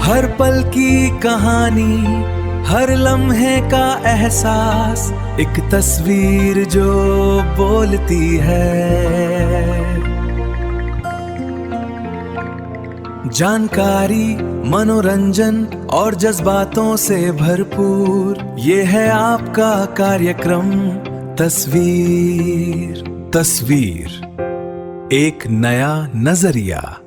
हर पल की कहानी, हर लम्हे का एहसास, एक तस्वीर जो बोलती है। जानकारी, मनोरंजन और जज्बातों से भरपूर, ये है आपका कार्यक्रम तस्वीर। तस्वीर, एक नया नजरिया।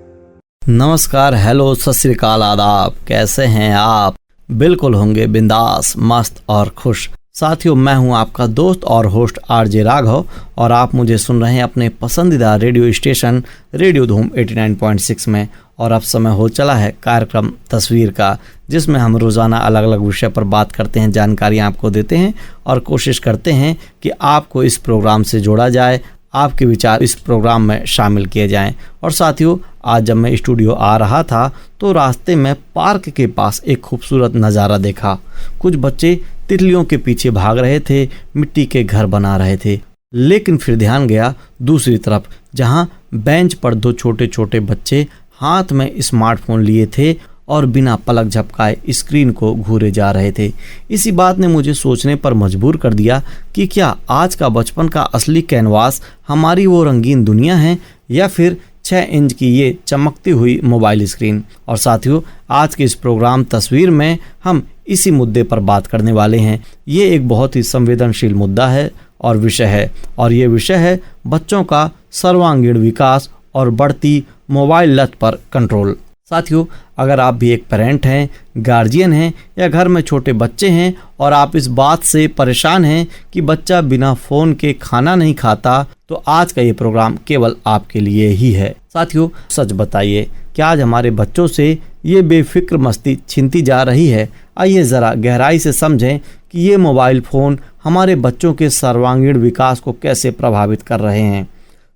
नमस्कार, हेलो, सत श्री अकाल, आदाब। कैसे हैं आप? बिल्कुल होंगे बिंदास, मस्त और खुश। साथियों, मैं हूं आपका दोस्त और होस्ट आरजे राघव और आप मुझे सुन रहे हैं अपने पसंदीदा रेडियो स्टेशन रेडियो धूम 89.6 में। और अब समय हो चला है कार्यक्रम तस्वीर का, जिसमें हम रोज़ाना अलग अलग विषय पर बात करते हैं, जानकारियाँ आपको देते हैं और कोशिश करते हैं कि आपको इस प्रोग्राम से जोड़ा जाए, आपके विचार इस प्रोग्राम में शामिल किए जाएं। और साथियों, आज जब मैं स्टूडियो आ रहा था तो रास्ते में पार्क के पास एक खूबसूरत नज़ारा देखा। कुछ बच्चे तितलियों के पीछे भाग रहे थे, मिट्टी के घर बना रहे थे। लेकिन फिर ध्यान गया दूसरी तरफ, जहां बेंच पर दो छोटे छोटे बच्चे हाथ में स्मार्टफोन लिए थे और बिना पलक झपकाए स्क्रीन को घूरे जा रहे थे। इसी बात ने मुझे सोचने पर मजबूर कर दिया कि क्या आज का बचपन का असली कैनवास हमारी वो रंगीन दुनिया है या फिर 6 इंच की ये चमकती हुई मोबाइल स्क्रीन। और साथियों, आज के इस प्रोग्राम तस्वीर में हम इसी मुद्दे पर बात करने वाले हैं। ये एक बहुत ही संवेदनशील मुद्दा है और विषय है, और ये विषय है बच्चों का सर्वांगीण विकास और बढ़ती मोबाइल लत पर कंट्रोल। साथियों, अगर आप भी एक पेरेंट हैं, गार्जियन हैं या घर में छोटे बच्चे हैं और आप इस बात से परेशान हैं कि बच्चा बिना फ़ोन के खाना नहीं खाता, तो आज का ये प्रोग्राम केवल आपके लिए ही है। साथियों, सच बताइए, क्या आज हमारे बच्चों से ये बेफिक्र मस्ती छीनती जा रही है? आइए ज़रा गहराई से समझें कि ये मोबाइल फ़ोन हमारे बच्चों के सर्वांगीण विकास को कैसे प्रभावित कर रहे हैं।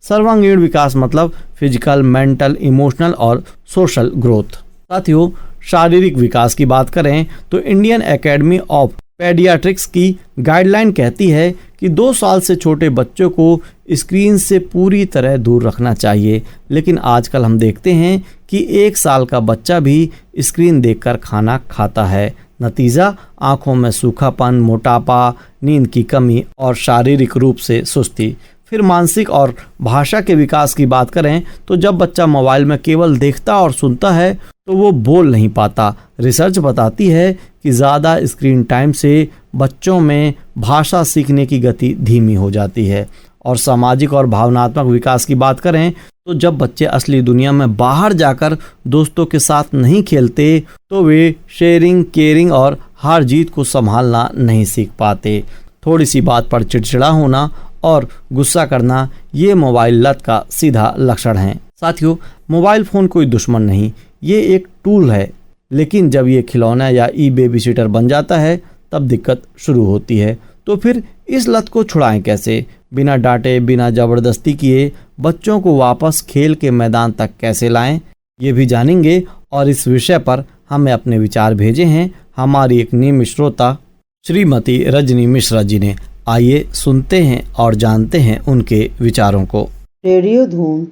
सर्वांगीण विकास मतलब फिजिकल, मेंटल, इमोशनल और सोशल ग्रोथ। साथियों, शारीरिक विकास की बात करें तो इंडियन एकेडमी ऑफ पेडियाट्रिक्स की गाइडलाइन कहती है कि 2 साल से छोटे बच्चों को स्क्रीन से पूरी तरह दूर रखना चाहिए। लेकिन आजकल हम देखते हैं कि 1 साल का बच्चा भी स्क्रीन देखकर खाना खाता है। नतीजा, आंखों में सूखापन, मोटापा, नींद की कमी और शारीरिक रूप से सुस्ती। फिर मानसिक और भाषा के विकास की बात करें तो जब बच्चा मोबाइल में केवल देखता और सुनता है तो वो बोल नहीं पाता। रिसर्च बताती है कि ज़्यादा स्क्रीन टाइम से बच्चों में भाषा सीखने की गति धीमी हो जाती है। और सामाजिक और भावनात्मक विकास की बात करें तो जब बच्चे असली दुनिया में बाहर जाकर दोस्तों के साथ नहीं खेलते तो वे शेयरिंग, केयरिंग और हार जीत को संभालना नहीं सीख पाते। थोड़ी सी बात पर चिड़चिड़ा होना और गुस्सा करना, ये मोबाइल लत का सीधा लक्षण है। साथियों, मोबाइल फ़ोन कोई दुश्मन नहीं, ये एक टूल है। लेकिन जब ये खिलौना या ई बेबीसिटर बन जाता है तब दिक्कत शुरू होती है। तो फिर इस लत को छुड़ाएं कैसे? बिना डांटे, बिना ज़बरदस्ती किए बच्चों को वापस खेल के मैदान तक कैसे लाएं, ये भी जानेंगे। और इस विषय पर हमें अपने विचार भेजे हैं हमारी एक नियमित श्रोता श्रीमती रजनी मिश्रा जी ने। आइए सुनते हैं और जानते हैं उनके विचारों को। रेडियो धूम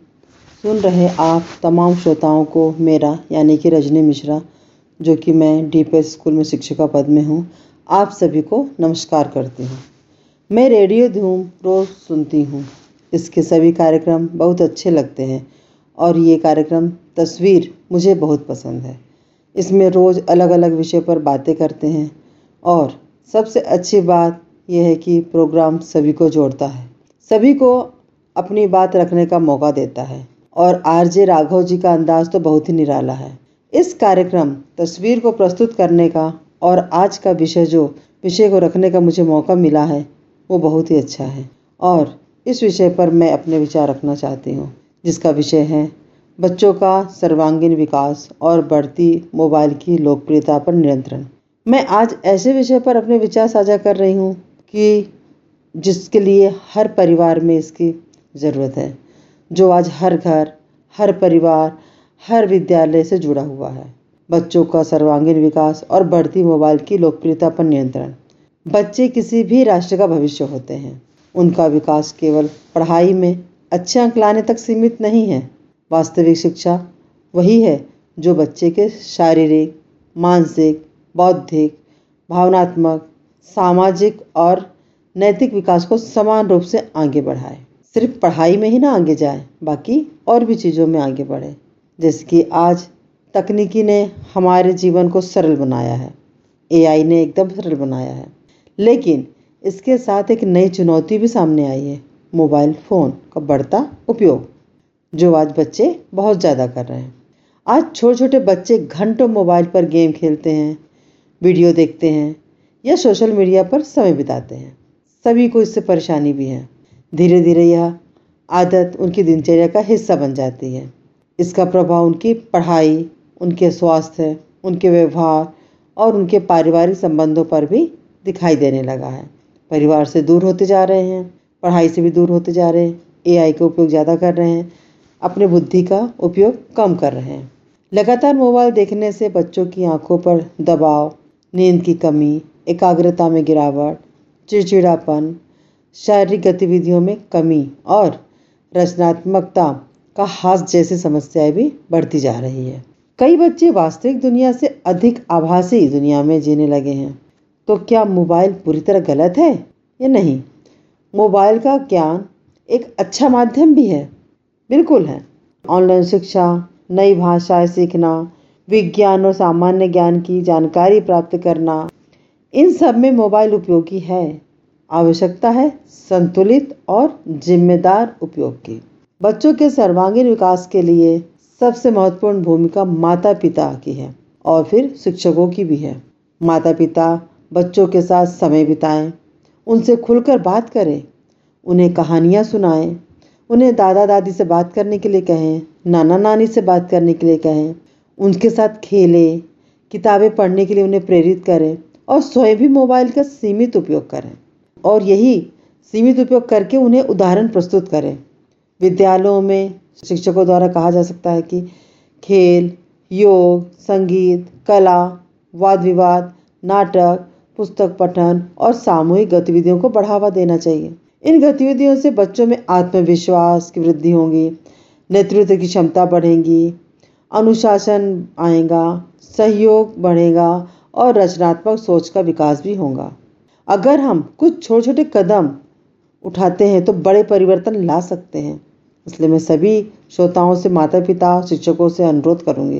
सुन रहे आप तमाम श्रोताओं को मेरा यानी कि रजनी मिश्रा, जो कि मैं डीपीएस स्कूल में शिक्षिका पद में हूँ, आप सभी को नमस्कार करती हूँ। मैं रेडियो धूम रोज़ सुनती हूँ। इसके सभी कार्यक्रम बहुत अच्छे लगते हैं और ये कार्यक्रम तस्वीर मुझे बहुत पसंद है। इसमें रोज़ अलग अलग विषय पर बातें करते हैं और सबसे अच्छी बात यह है कि प्रोग्राम सभी को जोड़ता है, सभी को अपनी बात रखने का मौका देता है। और आरजे राघव जी का अंदाज तो बहुत ही निराला है। इस कार्यक्रम तस्वीर को प्रस्तुत करने का और आज का विषय को रखने का मुझे मौका मिला है, वो बहुत ही अच्छा है। और इस विषय पर मैं अपने विचार रखना चाहती हूँ, जिसका विषय है बच्चों का सर्वांगीण विकास और बढ़ती मोबाइल की लोकप्रियता पर नियंत्रण। मैं आज ऐसे विषय पर अपने विचार साझा कर रही हूँ कि जिसके लिए हर परिवार में इसकी ज़रूरत है, जो आज हर घर, हर परिवार, हर विद्यालय से जुड़ा हुआ है। बच्चों का सर्वांगीण विकास और बढ़ती मोबाइल की लोकप्रियता पर नियंत्रण। बच्चे किसी भी राष्ट्र का भविष्य होते हैं। उनका विकास केवल पढ़ाई में अच्छे अंक लाने तक सीमित नहीं है। वास्तविक शिक्षा वही है जो बच्चे के शारीरिक, मानसिक, बौद्धिक, भावनात्मक, सामाजिक और नैतिक विकास को समान रूप से आगे बढ़ाए। सिर्फ पढ़ाई में ही ना आगे जाए, बाकी और भी चीज़ों में आगे बढ़े। जैसे कि आज तकनीकी ने हमारे जीवन को सरल बनाया है, AI ने एकदम सरल बनाया है, लेकिन इसके साथ एक नई चुनौती भी सामने आई है, मोबाइल फ़ोन का बढ़ता उपयोग, जो आज बच्चे बहुत ज़्यादा कर रहे हैं। आज छोटे छोटे बच्चे घंटों मोबाइल पर गेम खेलते हैं, वीडियो देखते हैं या सोशल मीडिया पर समय बिताते हैं। सभी को इससे परेशानी भी है। धीरे धीरे यह आदत उनकी दिनचर्या का हिस्सा बन जाती है। इसका प्रभाव उनकी पढ़ाई, उनके स्वास्थ्य, उनके व्यवहार और उनके पारिवारिक संबंधों पर भी दिखाई देने लगा है। परिवार से दूर होते जा रहे हैं, पढ़ाई से भी दूर होते जा रहे हैं, AI का उपयोग ज़्यादा कर रहे हैं, अपने बुद्धि का उपयोग कम कर रहे हैं। लगातार मोबाइल देखने से बच्चों की आंखों पर दबाव, नींद की कमी, एकाग्रता में गिरावट, चिड़चिड़ापन, शारीरिक गतिविधियों में कमी और रचनात्मकता का ह्रास जैसी समस्याएं भी बढ़ती जा रही है। कई बच्चे वास्तविक दुनिया से अधिक आभासी दुनिया में जीने लगे हैं। तो क्या मोबाइल पूरी तरह गलत है या नहीं? मोबाइल का ज्ञान एक अच्छा माध्यम भी है, बिल्कुल है। ऑनलाइन शिक्षा, नई भाषाएं सीखना, विज्ञान और सामान्य ज्ञान की जानकारी प्राप्त करना, इन सब में मोबाइल उपयोगी है। आवश्यकता है संतुलित और जिम्मेदार उपयोग की। बच्चों के सर्वांगीण विकास के लिए सबसे महत्वपूर्ण भूमिका माता पिता की है और फिर शिक्षकों की भी है। माता पिता बच्चों के साथ समय बिताएं, उनसे खुलकर बात करें, उन्हें कहानियाँ सुनाएं, उन्हें दादा दादी से बात करने के लिए कहें, नाना नानी से बात करने के लिए कहें, उनके साथ खेलें, किताबें पढ़ने के लिए उन्हें प्रेरित करें और स्वयं भी मोबाइल का सीमित उपयोग करें। और यही सीमित उपयोग करके उन्हें उदाहरण प्रस्तुत करें। विद्यालयों में शिक्षकों द्वारा कहा जा सकता है कि खेल, योग, संगीत, कला, वाद विवाद, नाटक, पुस्तक पठन और सामूहिक गतिविधियों को बढ़ावा देना चाहिए। इन गतिविधियों से बच्चों में आत्मविश्वास की वृद्धि होगी, नेतृत्व की क्षमता बढ़ेगी, अनुशासन आएगा, सहयोग बढ़ेगा और रचनात्मक सोच का विकास भी होगा। अगर हम कुछ छोटे छोटे कदम उठाते हैं तो बड़े परिवर्तन ला सकते हैं। इसलिए मैं सभी श्रोताओं से, माता पिता, शिक्षकों से अनुरोध करूंगी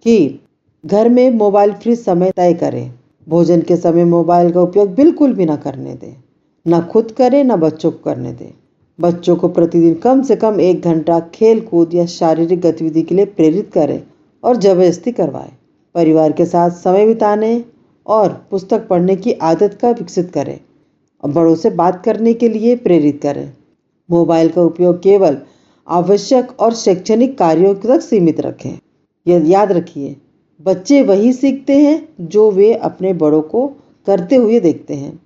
कि घर में मोबाइल फ्री समय तय करें। भोजन के समय मोबाइल का उपयोग बिल्कुल भी ना करने दें, ना खुद करें ना बच्चों को करने दें। बच्चों को प्रतिदिन कम से कम 1 घंटा खेल कूद या शारीरिक गतिविधि के लिए प्रेरित करें और जबरदस्ती करवाएं। परिवार के साथ समय बिताने और पुस्तक पढ़ने की आदत का विकसित करें और बड़ों से बात करने के लिए प्रेरित करें। मोबाइल का उपयोग केवल आवश्यक और शैक्षणिक कार्यों तक सीमित रखें। याद रखिए, बच्चे वही सीखते हैं जो वे अपने बड़ों को करते हुए देखते हैं।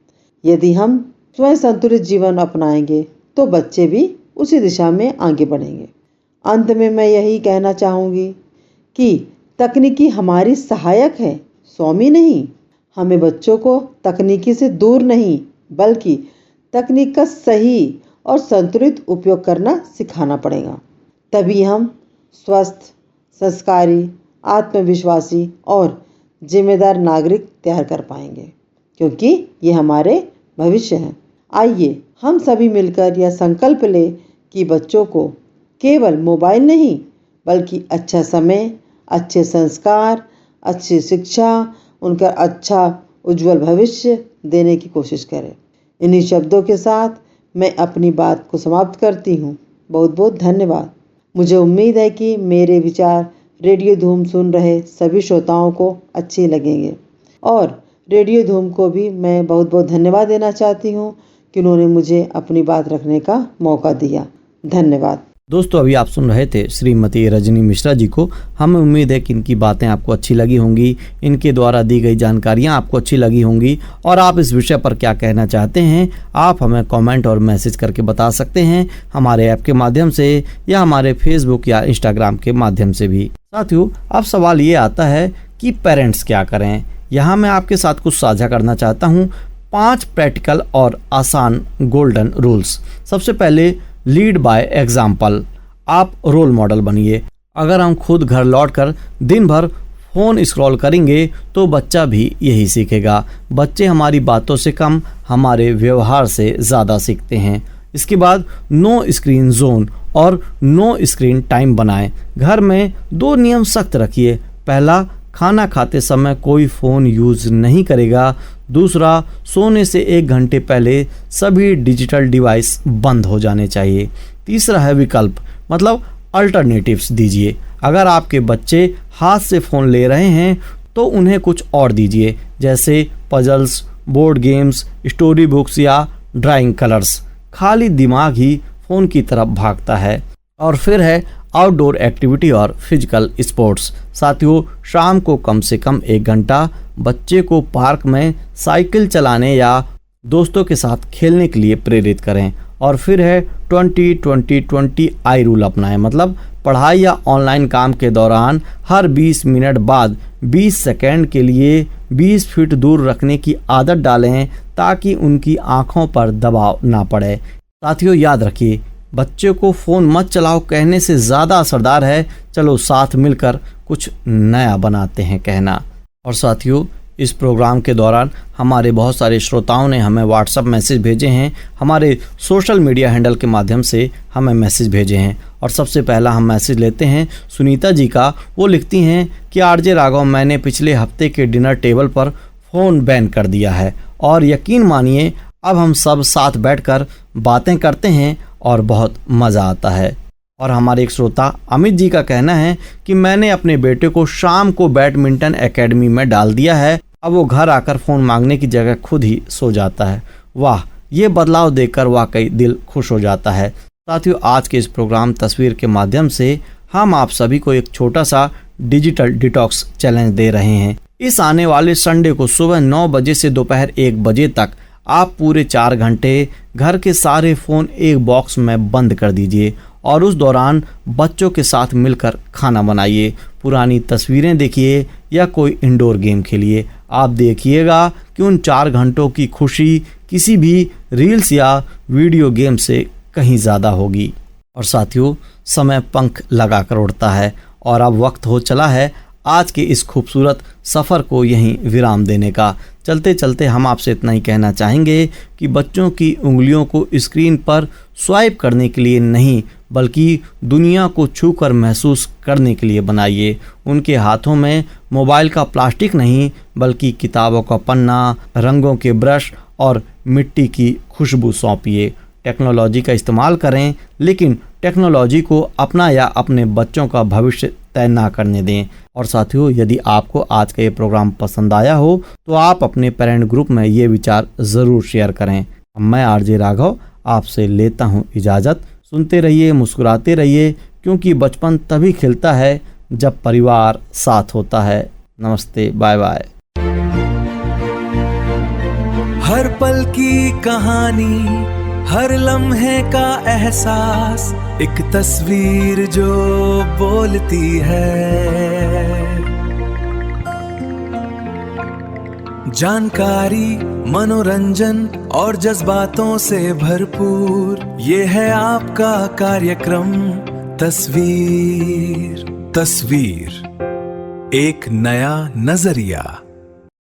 यदि हम स्वयं संतुलित जीवन अपनाएंगे तो बच्चे भी उसी दिशा में आगे बढ़ेंगे। अंत में मैं यही कहना चाहूँगी कि तकनीकी हमारी सहायक है, स्वामी नहीं। हमें बच्चों को तकनीकी से दूर नहीं, बल्कि तकनीक का सही और संतुलित उपयोग करना सिखाना पड़ेगा। तभी हम स्वस्थ, संस्कारी, आत्मविश्वासी और जिम्मेदार नागरिक तैयार कर पाएंगे, क्योंकि ये हमारे भविष्य हैं। आइए हम सभी मिलकर यह संकल्प लें कि बच्चों को केवल मोबाइल नहीं, बल्कि अच्छा समय, अच्छे संस्कार, अच्छी शिक्षा, उनका अच्छा उज्जवल भविष्य देने की कोशिश करें। इन्हीं शब्दों के साथ मैं अपनी बात को समाप्त करती हूँ। बहुत बहुत धन्यवाद। मुझे उम्मीद है कि मेरे विचार रेडियो धूम सुन रहे सभी श्रोताओं को अच्छे लगेंगे और रेडियो धूम को भी मैं बहुत बहुत धन्यवाद देना चाहती हूँ कि उन्होंने मुझे अपनी बात रखने का मौका दिया। धन्यवाद। दोस्तों, अभी आप सुन रहे थे श्रीमती रजनी मिश्रा जी को। हमें उम्मीद है कि इनकी बातें आपको अच्छी लगी होंगी, इनके द्वारा दी गई जानकारियां आपको अच्छी लगी होंगी और आप इस विषय पर क्या कहना चाहते हैं आप हमें कमेंट और मैसेज करके बता सकते हैं, हमारे ऐप के माध्यम से या हमारे फेसबुक या इंस्टाग्राम के माध्यम से भी। साथियों, अब सवाल ये आता है कि पेरेंट्स क्या करें। यहाँ मैं आपके साथ कुछ साझा करना चाहता हूँ 5 प्रैक्टिकल और आसान गोल्डन रूल्स। सबसे पहले, लीड बाय एग्जाम्पल। आप रोल मॉडल बनिए। अगर हम खुद घर लौटकर दिन भर फ़ोन स्क्रॉल करेंगे तो बच्चा भी यही सीखेगा। बच्चे हमारी बातों से कम हमारे व्यवहार से ज़्यादा सीखते हैं। इसके बाद नो स्क्रीन जोन और नो स्क्रीन टाइम बनाएं। घर में 2 नियम सख्त रखिए। पहला, खाना खाते समय कोई फ़ोन यूज़ नहीं करेगा। दूसरा, सोने से 1 घंटे पहले सभी डिजिटल डिवाइस बंद हो जाने चाहिए। तीसरा है विकल्प, मतलब अल्टरनेटिव्स दीजिए। अगर आपके बच्चे हाथ से फ़ोन ले रहे हैं तो उन्हें कुछ और दीजिए, जैसे puzzles, board games, story books या ड्राइंग कलर्स। खाली दिमाग ही फ़ोन की तरफ भागता है। और फिर है आउटडोर एक्टिविटी और फिजिकल स्पोर्ट्स। साथियों, शाम को कम से कम 1 घंटा बच्चे को पार्क में साइकिल चलाने या दोस्तों के साथ खेलने के लिए प्रेरित करें। और फिर है 20-20-20 आई रूल अपनाएं, मतलब पढ़ाई या ऑनलाइन काम के दौरान हर 20 मिनट बाद 20 सेकंड के लिए 20 फीट दूर रखने की आदत डालें ताकि उनकी आंखों पर दबाव ना पड़े। साथियों, याद रखिए, बच्चे को फ़ोन मत चलाओ कहने से ज़्यादा असरदार है चलो साथ मिलकर कुछ नया बनाते हैं कहना। और साथियों, इस प्रोग्राम के दौरान हमारे बहुत सारे श्रोताओं ने हमें व्हाट्सएप मैसेज भेजे हैं, हमारे सोशल मीडिया हैंडल के माध्यम से हमें मैसेज भेजे हैं। और सबसे पहला हम मैसेज लेते हैं सुनीता जी का। वो लिखती हैं कि आरजे राघव, मैंने पिछले हफ्ते के डिनर टेबल पर फ़ोन बैन कर दिया है और यकीन मानिए अब हम सब साथ बैठकर बातें करते हैं और बहुत मज़ा आता है। और हमारे एक श्रोता अमित जी का कहना है कि मैंने अपने बेटे को शाम को बैडमिंटन एकेडमी में डाल दिया है। अब वो घर आकर फ़ोन मांगने की जगह खुद ही सो जाता है। वाह, ये बदलाव देखकर वाकई दिल खुश हो जाता है। साथियों, आज के इस प्रोग्राम तस्वीर के माध्यम से हम आप सभी को एक छोटा सा डिजिटल डिटॉक्स चैलेंज दे रहे हैं। इस आने वाले संडे को सुबह 9 बजे से दोपहर 1 बजे तक आप पूरे 4 घंटे घर के सारे फ़ोन एक बॉक्स में बंद कर दीजिए और उस दौरान बच्चों के साथ मिलकर खाना बनाइए, पुरानी तस्वीरें देखिए या कोई इंडोर गेम खेलिए। आप देखिएगा कि उन 4 घंटों की खुशी किसी भी रील्स या वीडियो गेम से कहीं ज़्यादा होगी। और साथियों, समय पंख लगाकर उड़ता है और अब वक्त हो चला है आज के इस खूबसूरत सफ़र को यहीं विराम देने का। चलते चलते हम आपसे इतना ही कहना चाहेंगे कि बच्चों की उंगलियों को स्क्रीन पर स्वाइप करने के लिए नहीं, बल्कि दुनिया को छूकर महसूस करने के लिए बनाइए। उनके हाथों में मोबाइल का प्लास्टिक नहीं, बल्कि किताबों का पन्ना, रंगों के ब्रश और मिट्टी की खुशबू सौंपिए। टेक्नोलॉजी का इस्तेमाल करें, लेकिन टेक्नोलॉजी को अपना या अपने बच्चों का भविष्य तय ना करने दें। और साथियों, यदि आपको आज का ये प्रोग्राम पसंद आया हो तो आप अपने पेरेंट ग्रुप में ये विचार ज़रूर शेयर करें। मैं आरजे राघव आपसे लेता हूँ इजाज़त। सुनते रहिए, मुस्कुराते रहिए, क्योंकि बचपन तभी खिलता है जब परिवार साथ होता है। नमस्ते, बाय बाय। हर पल की कहानी, हर लम्हे का एहसास, एक तस्वीर जो बोलती है। जानकारी, मनोरंजन और जज्बातों से भरपूर, ये है आपका कार्यक्रम तस्वीर। तस्वीर, एक नया नजरिया।